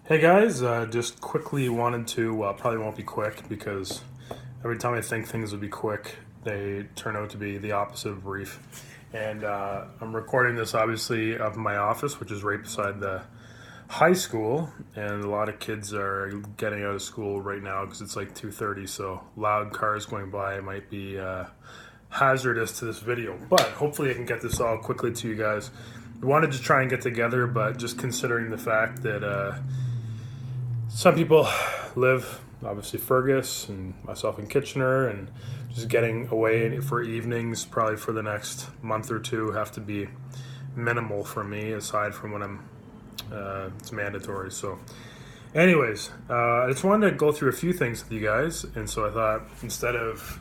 Hey guys, just quickly wanted to, probably won't be quick because every time I think things would be quick, they turn out to be the opposite of brief. And I'm recording this obviously up in my office, which is right beside the high school, and a lot of kids are getting out of school right now because it's like 2:30, so loud cars going by might be hazardous to this video. But hopefully I can get this all quickly to you guys. We wanted to try and get together, but just considering the fact that some people live, obviously Fergus and myself in Kitchener, and just getting away for evenings probably for the next month or two have to be minimal for me, aside from when it's mandatory. So anyways, I just wanted to go through a few things with you guys, and so I thought instead of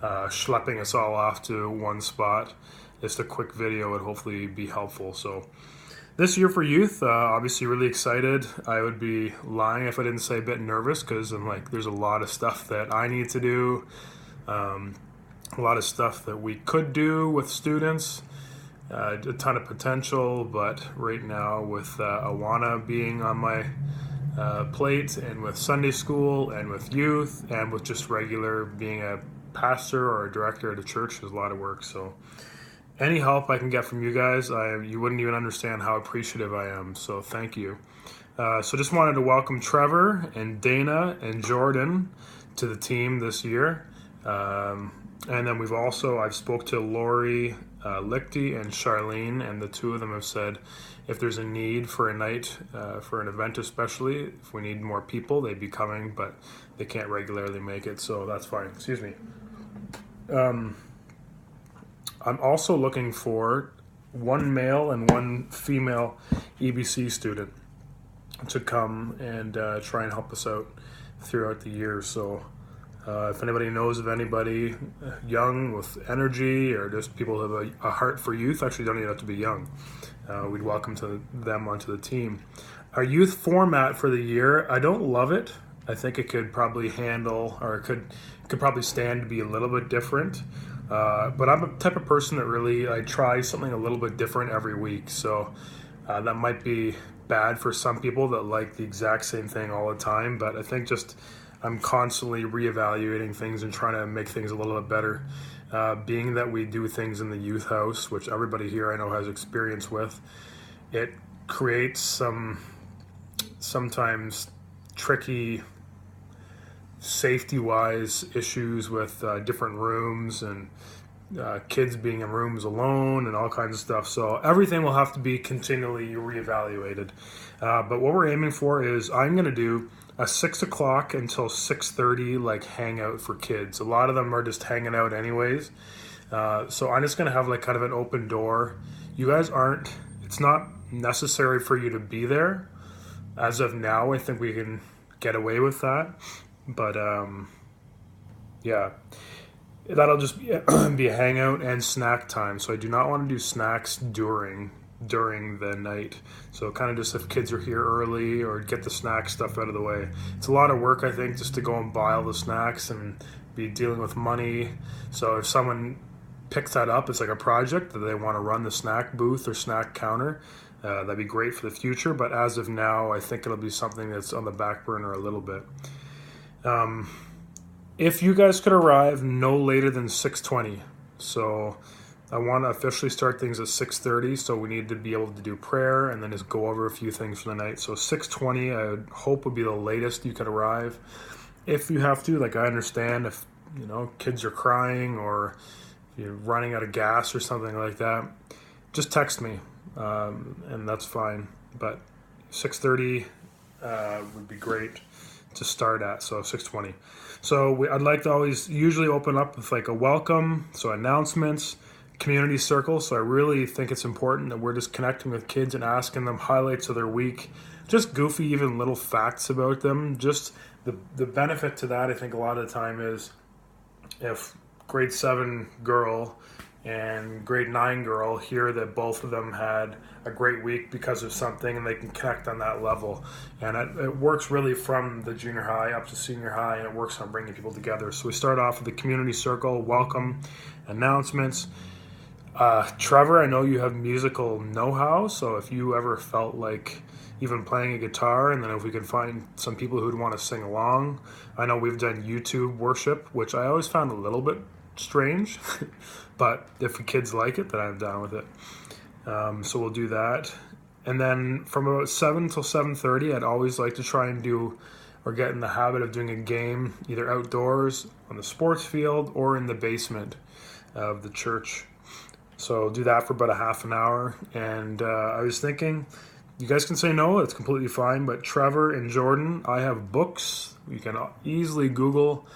schlepping us all off to one spot, just a quick video would hopefully be helpful. So this year for youth, obviously really excited. I would be lying if I didn't say a bit nervous because I'm like, there's a lot of stuff that I need to do, a lot of stuff that we could do with students, a ton of potential, but right now with Awana being on my plate, and with Sunday school, and with youth, and with just regular being a pastor or a director at a church, there's a lot of work. So any help I can get from you guys, you wouldn't even understand how appreciative I am. So thank you. So just wanted to welcome Trevor and Dana and Jordan to the team this year. And then I've spoke to Lori Lichty and Charlene, and the two of them have said if there's a need for a night, for an event especially, if we need more people, they'd be coming, but they can't regularly make it, so that's fine. Excuse me. I'm also looking for one male and one female EBC student to come and try and help us out throughout the year. So if anybody knows of anybody young with energy, or just people who have a heart for youth, actually don't even have to be young, we'd welcome them onto the team. Our youth format for the year, I don't love it. I think it could probably handle, or it could probably stand to be a little bit different. But I'm a type of person that really, I try something a little bit different every week. So that might be bad for some people that like the exact same thing all the time. But I think just I'm constantly reevaluating things and trying to make things a little bit better. Being that we do things in the youth house, which everybody here I know has experience with, it creates sometimes tricky safety-wise issues with different rooms and kids being in rooms alone and all kinds of stuff. So everything will have to be continually reevaluated. But what we're aiming for is I'm going to do a 6 o'clock until 6:30 like hangout for kids. A lot of them are just hanging out anyways. So I'm just going to have like kind of an open door. You guys it's not necessary for you to be there. As of now, I think we can get away with that. But yeah, that'll just be a hangout and snack time. So I do not want to do snacks during the night. So kind of just if kids are here early, or get the snack stuff out of the way. It's a lot of work, I think, just to go and buy all the snacks and be dealing with money. So if someone picks that up, it's like a project that they want to run the snack booth or snack counter. That'd be great for the future. But as of now, I think it'll be something that's on the back burner a little bit. If you guys could arrive no later than 6:20, so I want to officially start things at 6:30, so we need to be able to do prayer and then just go over a few things for the night. So 6:20 I would hope would be the latest you could arrive. If you have to, like, I understand if kids are crying or you're running out of gas or something like that, just text me, and that's fine. But 6:30 would be great to start at, so 6:20. So I'd like to usually open up with like a welcome, so announcements, community circle. So I really think it's important that we're just connecting with kids and asking them highlights of their week, just goofy, even little facts about them. Just the benefit to that, I think a lot of the time is if grade 7 girl and grade 9 girl hear that both of them had a great week because of something, and they can connect on that level. And it works really from the junior high up to senior high, and it works on bringing people together. So we start off with the community circle, welcome, announcements. Trevor, I know you have musical know-how, so if you ever felt like even playing a guitar, and then if we could find some people who'd want to sing along. I know we've done YouTube worship, which I always found a little bit strange, but if the kids like it, then I'm down with it. So we'll do that. And then from about 7 till 7:30, I'd always like to try and do or get in the habit of doing a game either outdoors on the sports field or in the basement of the church. So do that for about a half an hour. And I was thinking, you guys can say no, it's completely fine. But Trevor and Jordan, I have books. You can easily Google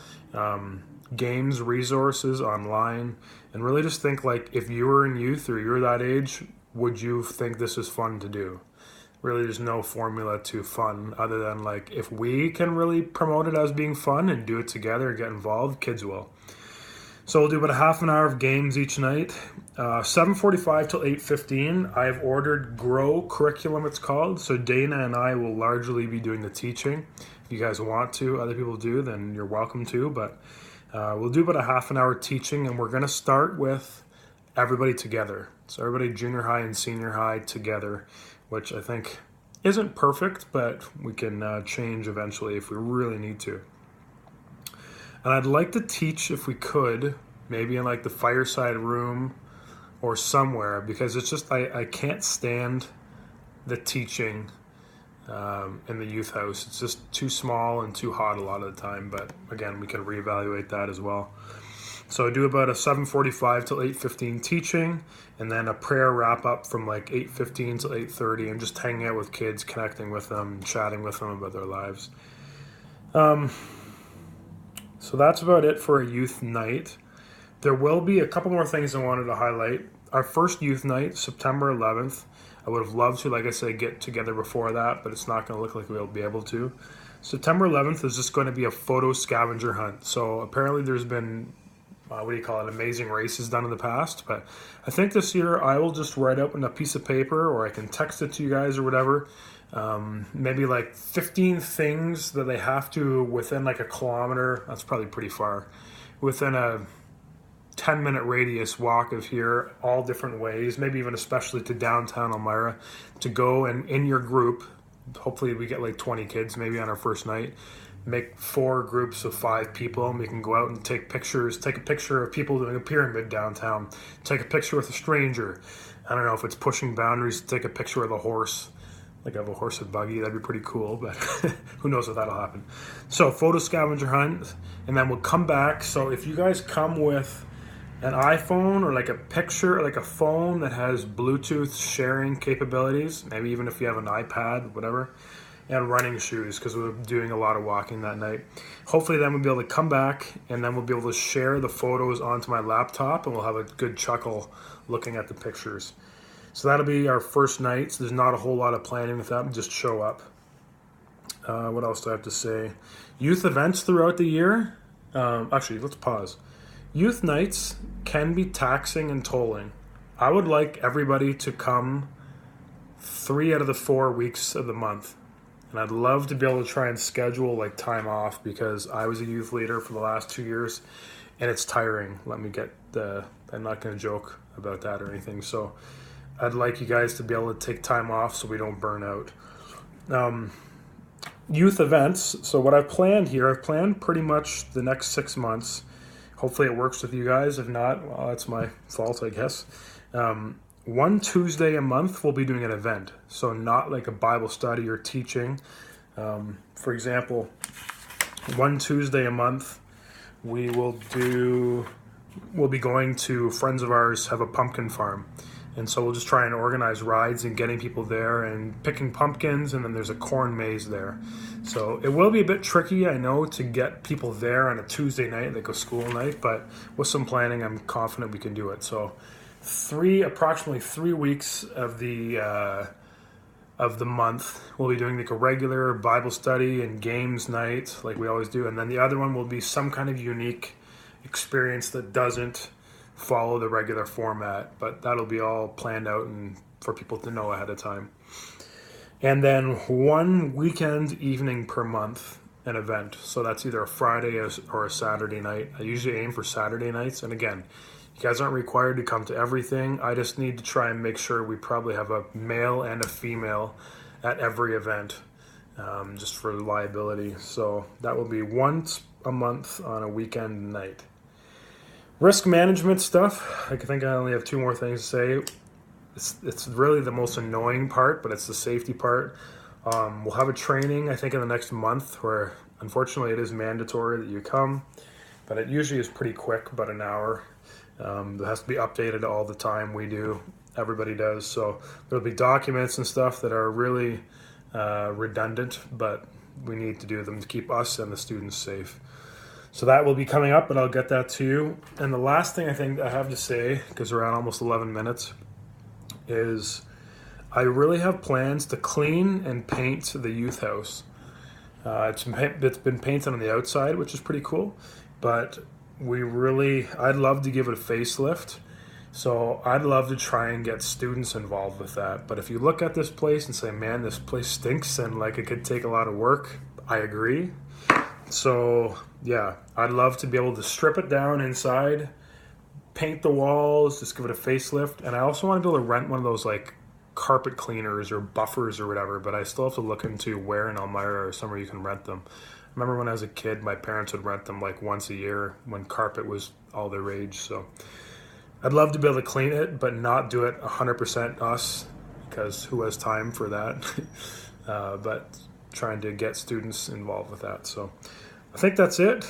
games, resources online, and really just think like if you were in youth or you're that age, would you think this is fun to do? Really, there's no formula to fun other than like if we can really promote it as being fun and do it together and get involved, kids will. So we'll do about a half an hour of games each night. 7:45 till 8:15. I've ordered Grow Curriculum, it's called. So Dana and I will largely be doing the teaching. If you guys want to, other people do, then you're welcome to. But we'll do about a half an hour teaching, and we're going to start with everybody together. So everybody junior high and senior high together, which I think isn't perfect, but we can change eventually if we really need to. And I'd like to teach, if we could, maybe in like the fireside room or somewhere, because it's just, I can't stand the teaching in the youth house. It's just too small and too hot a lot of the time. But again, we can reevaluate that as well. So I do about a 7:45 till 8:15 teaching, and then a prayer wrap up from like 8:15 till 8:30, and just hanging out with kids, connecting with them, chatting with them about their lives. So that's about it for a youth night. There will be a couple more things I wanted to highlight. Our first youth night, September 11th. I would have loved to, like I said, get together before that, but it's not going to look like we'll be able to. September 11th is just going to be a photo scavenger hunt. So apparently there's been, amazing races done in the past. But I think this year I will just write up on a piece of paper, or I can text it to you guys or whatever. Maybe like 15 things that they have to, within like a kilometer, that's probably pretty far, within a 10-minute radius walk of here, all different ways, maybe even especially to downtown Elmira, to go and in your group, hopefully we get like 20 kids maybe on our first night, make 4 groups of 5 people, and we can go out and take pictures, take a picture of people doing a pyramid downtown, take a picture with a stranger. I don't know if it's pushing boundaries, take a picture with a horse. Like I have a horse and buggy, that'd be pretty cool, but who knows if that'll happen. So photo scavenger hunt, and then we'll come back. So if you guys come with an iPhone or like a picture, like a phone that has Bluetooth sharing capabilities, maybe even if you have an iPad, whatever, and running shoes, because we're doing a lot of walking that night. Hopefully then we'll be able to come back, and then we'll be able to share the photos onto my laptop, and we'll have a good chuckle looking at the pictures. So that'll be our first night. So there's not a whole lot of planning with that. Just show up. What else do I have to say? Youth events throughout the year. Actually, let's pause. Youth nights can be taxing and tolling. I would like everybody to come 3 out of the 4 weeks of the month. And I'd love to be able to try and schedule like time off, because I was a youth leader for the last 2 years and it's tiring. I'm not going to joke about that or anything. So I'd like you guys to be able to take time off so we don't burn out. Youth events. So what I've planned here, I've planned pretty much the next 6 months. Hopefully it works with you guys. If not, well, that's my fault, I guess. One Tuesday a month we'll be doing an event. So not like a Bible study or teaching. For example, one Tuesday a month we'll be going to friends of ours have a pumpkin farm. And so we'll just try and organize rides and getting people there and picking pumpkins, and then there's a corn maze there. So it will be a bit tricky, I know, to get people there on a Tuesday night, like a school night, but with some planning, I'm confident we can do it. So approximately 3 weeks of the month, we'll be doing like a regular Bible study and games night, like we always do. And then the other one will be some kind of unique experience that doesn't follow the regular format, but that'll be all planned out and for people to know ahead of time. And then one weekend evening per month, an event. So that's either a Friday or a Saturday night. I usually aim for Saturday nights. And again, you You guys aren't required to come to everything. I just need to try and make sure we probably have a male and a female at every event, just for liability. So that will be once a month on a weekend night. Risk management stuff. I think I only have 2 more things to say. It's really the most annoying part, but it's the safety part. We'll have a training, I think, in the next month where, unfortunately, it is mandatory that you come, but it usually is pretty quick, about an hour. It has to be updated all the time. We do. Everybody does. So there'll be documents and stuff that are really redundant, but we need to do them to keep us and the students safe. So that will be coming up, and I'll get that to you. And the last thing I think I have to say, because we're at almost 11 minutes, is I really have plans to clean and paint the youth house. It's been painted on the outside, which is pretty cool, but I'd love to give it a facelift. So I'd love to try and get students involved with that. But if you look at this place and say, man, this place stinks and like it could take a lot of work, I agree. So yeah, I'd love to be able to strip it down inside, paint the walls, just give it a facelift. And I also want to be able to rent one of those like carpet cleaners or buffers or whatever, but I still have to look into where in Elmira or somewhere you can rent them. I remember when I was a kid, my parents would rent them like once a year when carpet was all the rage. So I'd love to be able to clean it, but not do it 100% us, because who has time for that? But trying to get students involved with that. So I think that's it.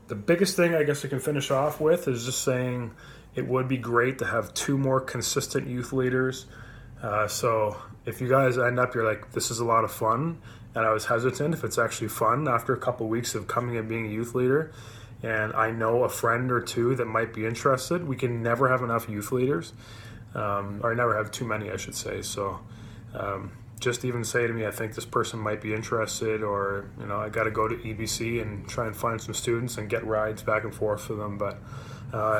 The biggest thing I guess I can finish off with is just saying it would be great to have 2 more consistent youth leaders. So if you guys end up, you're like, this is a lot of fun, and I was hesitant if it's actually fun after a couple weeks of coming and being a youth leader, and I know a friend or 2 that might be interested, we can never have enough youth leaders, or never have too many, I should say. So just even say to me, I think this person might be interested, or I got to go to EBC and try and find some students and get rides back and forth for them. But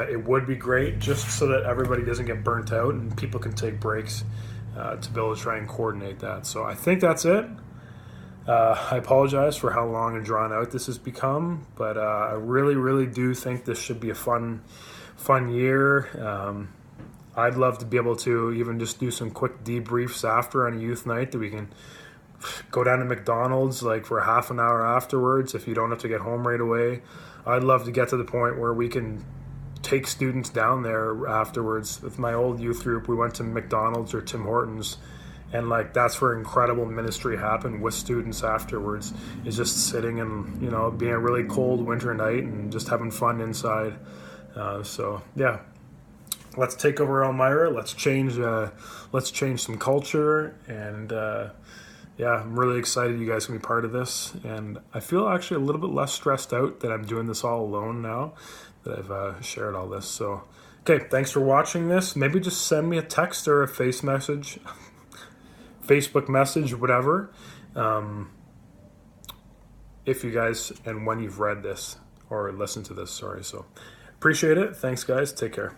it would be great just so that everybody doesn't get burnt out and people can take breaks to be able to try and coordinate that. So I think that's it. I apologize for how long and drawn out this has become, but I really, really do think this should be a fun year. I'd love to be able to even just do some quick debriefs after on a youth night, that we can go down to McDonald's like for half an hour afterwards if you don't have to get home right away. I'd love to get to the point where we can take students down there afterwards. With my old youth group, we went to McDonald's or Tim Hortons, and like that's where incredible ministry happened with students afterwards, is just sitting and being a really cold winter night and just having fun inside. So yeah, let's take over Elmira. Let's change some culture, and yeah, I'm really excited you guys can be part of this, and I feel actually a little bit less stressed out that I'm doing this all alone now that I've shared all this. So okay, thanks for watching this. Maybe just send me a text or a Facebook message, whatever, if you guys, and when you've read this or listened to this, sorry. So appreciate it. Thanks guys, take care.